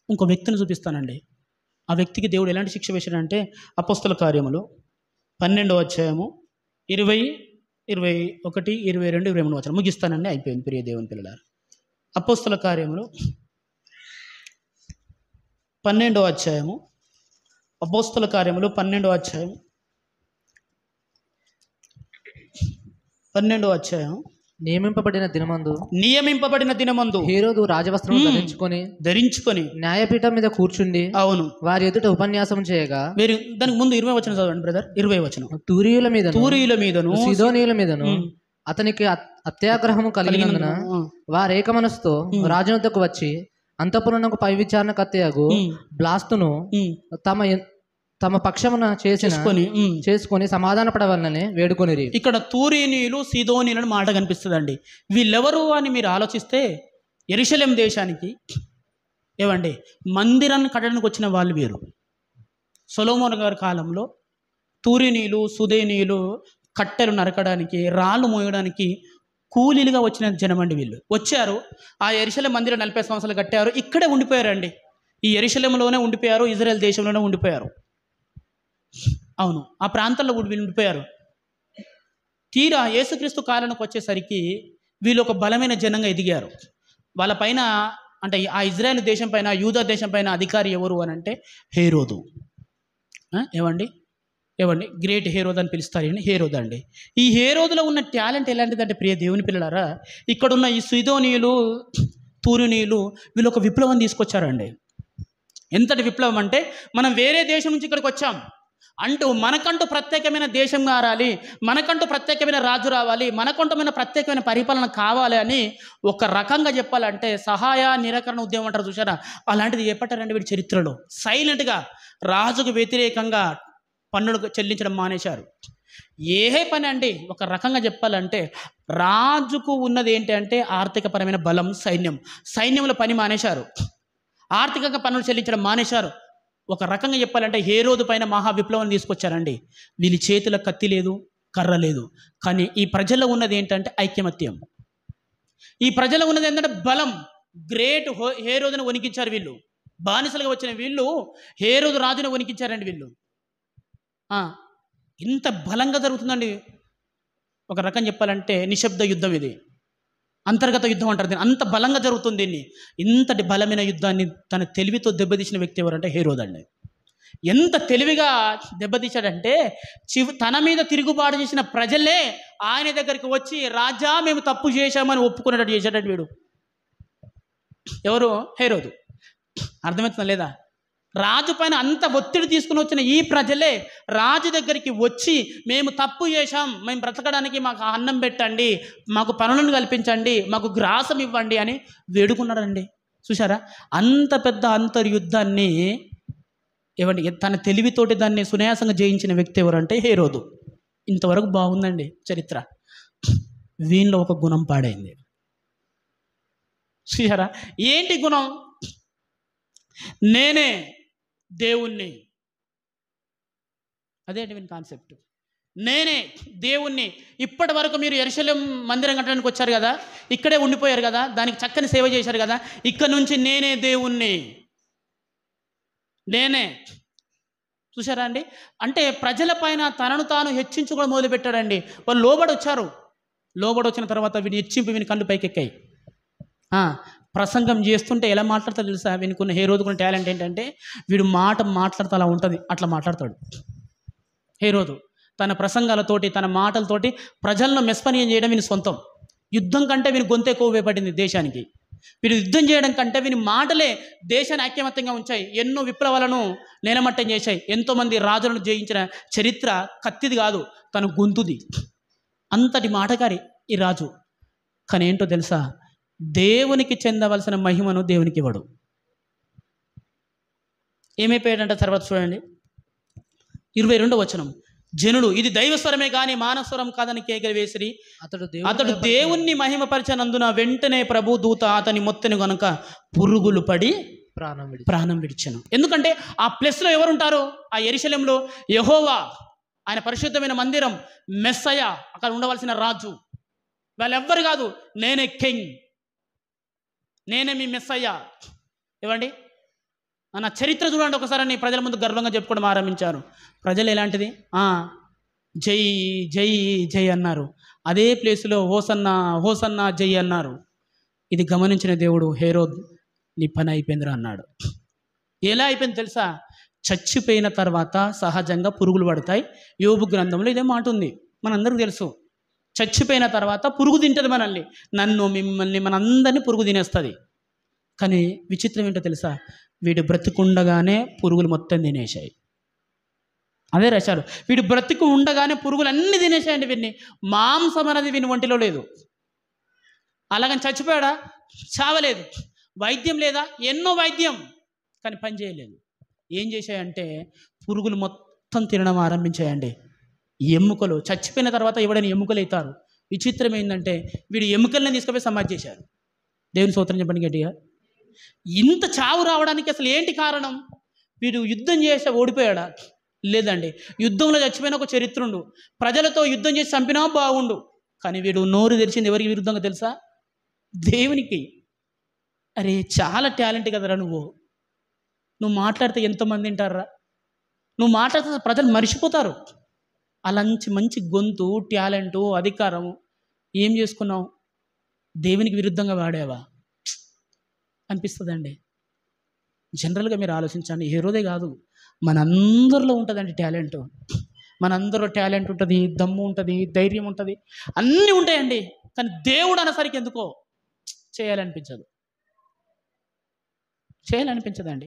ఇంకో వ్యక్తిని చూపిస్తానండి. ఆ వ్యక్తికి దేవుడు ఎలాంటి శిక్ష వేశాడంటే అపోస్తల కార్యములు 12వ అధ్యాయము 20, 21, 22, 23 వచనం ముగిస్తానండి. అయిపోయింది ప్రియ దేవుని పిల్లలారా. అపోస్తల కార్యములు 12వ అధ్యాయము, అపోస్తల కార్యములు 12వ అధ్యాయం, 12వ అధ్యాయం. నియమింపబడిన దినమందు హేరోదు రాజవస్త్రం ధరించుకొని న్యాయపీఠం మీద కూర్చుండి, అవును, వారి ఎదుట ఉపన్యాసం చేయగా, దానికి ముందు 20 వచనం చదవండి బ్రదర్. 20 వచనం. తూరీయుల మీదను సీదోనీయుల మీదను అతనికి అత్యాగ్రహము కలిగినందున వారేక మనసుతో రాజునొద్దకు వచ్చి అంతఃపురమునకు పై విచారణ కత్తెయగు బ్లాస్తును తమ పక్షమున చేసుకొని సమాధాన పడవలనని వేడుకొనిరి. ఇక్కడ తూరీనీయులు సీదోనీయులను మాట కనిపిస్తుందండి. వీళ్ళెవరు అని మీరు ఆలోచిస్తే యెరూషలేం దేశానికి ఏవండి మందిరాన్ని కట్టడానికి వచ్చిన వాళ్ళు వీరు. సొలొమోను గారి కాలంలో తూరీనీయులు సుదేనీయులు కట్టెలు నరకడానికి, రాళ్ళు మోయడానికి కూలీలుగా వచ్చిన జనమండి వీళ్ళు. వచ్చారు, ఆ యెరూషలేం మందిరం 40 సంవత్సరాలు కట్టారు, ఇక్కడే ఉండిపోయారండి. ఈ యెరూషలేంలోనే ఉండిపోయారు, ఇజ్రాయెల్ దేశంలోనే ఉండిపోయారు. అవును, ఆ ప్రాంతంలో వీళ్ళు ఉండిపోయారు. తీరా యేసుక్రీస్తు కాలానికి వచ్చేసరికి వీళ్ళు ఒక బలమైన జనంగా ఎదిగారు. వాళ్ళ పైన అంటే ఆ ఇజ్రాయెల్ దేశం పైన, యూదా దేశం పైన అధికారి ఎవరు అని అంటే హేరోదు. ఏవండి గ్రేట్ హేరోద్ అని పిలుస్తారు. హేరోద్ అండి. ఈ హేరోదులో ఉన్న టాలెంట్ ఎలాంటిదంటే ప్రియ దేవుని పిల్లలారా, ఇక్కడున్న ఈ సీదోనీయులు తూరునీయులు వీళ్ళు ఒక విప్లవం తీసుకొచ్చారండి. ఎంతటి విప్లవం అంటే, మనం వేరే దేశం నుంచి ఇక్కడికి వచ్చాం అంటూ మనకంటూ ప్రత్యేకమైన దేశం మారాలి, మనకంటూ ప్రత్యేకమైన రాజు రావాలి, మనకంటూ ప్రత్యేకమైన పరిపాలన కావాలి అని ఒక రకంగా చెప్పాలంటే సహాయ నిరాకరణ ఉద్యమం అంటారు చూసారా, అలాంటిది చెప్పటారండి వీడి చరిత్రలో. సైలెంట్గా రాజుకు వ్యతిరేకంగా పన్నులు చెల్లించడం మానేశారు. ఏ పని అండి, ఒక రకంగా చెప్పాలంటే రాజుకు ఉన్నది ఏంటి అంటే ఆర్థికపరమైన బలం, సైన్యంలో పని మానేశారు, ఆర్థికంగా పన్నులు చెల్లించడం మానేశారు. ఒక రకంగా చెప్పాలంటే హేరోదు పైన మహా విప్లవం తీసుకొచ్చారండి. వీళ్ళ చేతిలో కత్తి లేదు, కర్ర లేదు, కానీ ఈ ప్రజల్లో ఉన్నది ఏంటంటే ఐకమత్యం. ఈ ప్రజల్లో ఉన్నది ఏంటంటే బలం. గ్రేట్ హేరోదును వణికించారు వీళ్ళు. బానిసలుగా వచ్చిన వీళ్ళు హేరోదు రాజును వణికించారండి వీళ్ళు. ఇంత బలంగా జరుగుతుందండి. ఒక రకం చెప్పాలంటే నిశ్శబ్ద యుద్ధం ఇది, అంతర్గత యుద్ధం అంటారు దీన్ని. అంత బలంగా జరుగుతుంది దీన్ని. ఇంతటి బలమైన యుద్ధాన్ని తన తెలివితో దెబ్బతీసిన వ్యక్తి ఎవరంటే హేరోదు అండి. ఎంత తెలివిగా దెబ్బతీశాడంటే తన మీద తిరుగుబాటు చేసిన ప్రజలే ఆయన దగ్గరికి వచ్చి రాజా మేము తప్పు చేశామని ఒప్పుకునేటట్టు చేశాడండి వీడు. ఎవరు? హేరోదు. అర్థమవుతుందా లేదా? రాజు పైన అంత ఒత్తిడి తీసుకుని వచ్చిన ఈ ప్రజలే రాజు దగ్గరికి వచ్చి మేము తప్పు చేశాం, మేము బ్రతకడానికి మాకు అన్నం పెట్టండి, మాకు పనులను కల్పించండి, మాకు గ్రాసం ఇవ్వండి అని వేడుకున్నాడండి. చూసారా, అంత పెద్ద అంతర్యుద్ధాన్ని తన తెలివితోటి దాన్ని సునాయాసంగా జయించిన వ్యక్తి ఎవరంటే హేరోదు. ఇంతవరకు బాగుందండి చరిత్ర. వీళ్ళలో ఒక గుణం పాడైంది. చూసారా, ఏంటి గుణం? నేనే దేవుణ్ణి. అదేంటి వీని కాన్సెప్ట్, నేనే దేవుణ్ణి. ఇప్పటి వరకు మీరు యెరూషలేం మందిరం కట్టడానికి వచ్చారు కదా, ఇక్కడే ఉండిపోయారు కదా, దానికి చక్కని సేవ చేశారు కదా, ఇక్కడ నుంచి నేనే దేవుణ్ణి, నేనే. చూసారా అండి, అంటే ప్రజల పైన తనను తాను హెచ్చించుకోవడం మొదలుపెట్టాడండి. వాళ్ళు లోబడి వచ్చిన తర్వాత వీని హెచ్చింపు వీని కళ్ళు పైకెక్కాయి. ప్రసంగం చేస్తుంటే ఎలా మాట్లాడతాడు తెలుసా? వీనికున్న హేరోదుకున్న టాలెంట్ ఏంటంటే వీడు మాట్లాడుతూ అలా ఉంటుంది, అట్లా మాట్లాడతాడు హేరోదు. తన ప్రసంగాలతోటి తన మాటలతోటి ప్రజలను మెస్పనీయం చేయడం వీని సొంతం. యుద్ధం కంటే వీని గొంతే కోవేపడింది దేశానికి. వీడు యుద్ధం చేయడం కంటే వీని మాటలే దేశాన్ని ఐక్యమత్యంగా ఉంచాయి, ఎన్నో విప్లవాలను నేలమట్టం చేశాయి, ఎంతోమంది రాజులను జయించిన చరిత్ర కత్తిది కాదు, తన గొంతుది. అంతటి మాటగారి ఈ రాజు. కానీ ఏంటో తెలుసా, దేవునికి చెందవలసిన మహిమను దేవునికి ఇవ్వడు. ఏమైపోయాడంట తర్వాత చూడండి, 22వ వచనం. జనులు ఇది దైవస్వరమే కానీ మానవస్వరం కాదని కేకలు వేసిరి. అతడు దేవుణ్ణి మహిమపరిచనందున వెంటనే ప్రభు దూత అతని మొత్తను గనుక పురుగులు పడి ప్రాణం విడిచెను. ఎందుకంటే ఆ ప్లేస్లో ఎవరుంటారు? ఆ యెరూషలేంలో యెహోవా, ఆయన పరిశుద్ధమైన మందిరం, మెస్సయ, అక్కడ ఉండవలసిన రాజు. వాళ్ళెవ్వరు కాదు, నేనే కింగ్, నేనే మీ మెస్సయ్య. ఏవండి, నా చరిత్ర చూడండి ఒకసారి అని ప్రజల ముందు గర్వంగా చెప్పుకోవడం ఆరంభించారు. ప్రజలు ఎలాంటిది, జై జై జై అన్నారు. అదే ప్లేసులో హోసన్నా హోసన్నా జై అన్నారు. ఇది గమనించిన దేవుడు, హేరోద్ నీ పని అయిపోయిందిరా అన్నాడు. ఎలా అయిపోయింది తెలుసా? చచ్చిపోయిన తర్వాత సహజంగా పురుగులు పడతాయి. యోబు గ్రంథంలో ఇదే మాట ఉంది, మనందరికీ తెలుసు. చచ్చిపోయిన తర్వాత పురుగు తింటుంది మనల్ని, నన్ను, మిమ్మల్ని, మనందరినీ పురుగు తినేస్తుంది. కానీ విచిత్రం ఏంటో తెలుసా? వీడు బ్రతికుండగానే పురుగులు మొత్తం తినేశాయి. అదే రాశారు, వీడు బ్రతికు ఉండగానే పురుగులు అన్నీ తినేశాయండి వీడిని. మాంసం అనేది వీని ఒంటిలో లేదు. అలాగని చచ్చిపోయాడా? చావలేదు. వైద్యం లేదా? ఎన్నో వైద్యం, కానీ పని చేయలేదు. ఏం చేశాయంటే పురుగులు మొత్తం తినడం ఆరంభించాయండి. ఎముకలు చచ్చిపోయిన తర్వాత ఎవడైనా ఎముకలు అవుతారు. విచిత్రం ఏంటంటే వీడు ఎముకల్ని తీసుకుపోయి సమాధి చేశారు. దేవుని స్తోత్రం చెప్పండి గట్టిగా. ఇంత చావు రావడానికి అసలు ఏంటి కారణం? వీడు యుద్ధం చేస్తే ఓడిపోయాడా? లేదండి. యుద్ధంలో చచ్చిపోయిన ఒక చరిత్రుండు, ప్రజలతో యుద్ధం చేసి చంపినా బాగుండు. కానీ వీడు నోరు తెరిచింది ఎవరికి విరుద్ధంగా తెలుసా? దేవునికి. అరే చాలా టాలెంట్ కదరా నువ్వు మాట్లాడితే ఎంతమంది వింటారా? నువ్వు మాట్లాడితే ప్రజలు మర్చిపోతారు. అలాంటి మంచి గొంతు, టాలెంటు, అధికారము ఏం చేసుకున్నావు? దేవునికి విరుద్ధంగా వాడావా అనిపిస్తుందండి. జనరల్గా మీరు ఆలోచించండి. హీరోదే కాదు, మనందరిలో ఉంటుందండి టాలెంట్. మనందరిలో టాలెంట్ ఉంటుంది, దమ్ము ఉంటుంది, ధైర్యం ఉంటుంది, అన్నీ ఉంటాయండి. కానీ దేవుడు అనేసరికి ఎందుకో చేయాలనిపించదండి.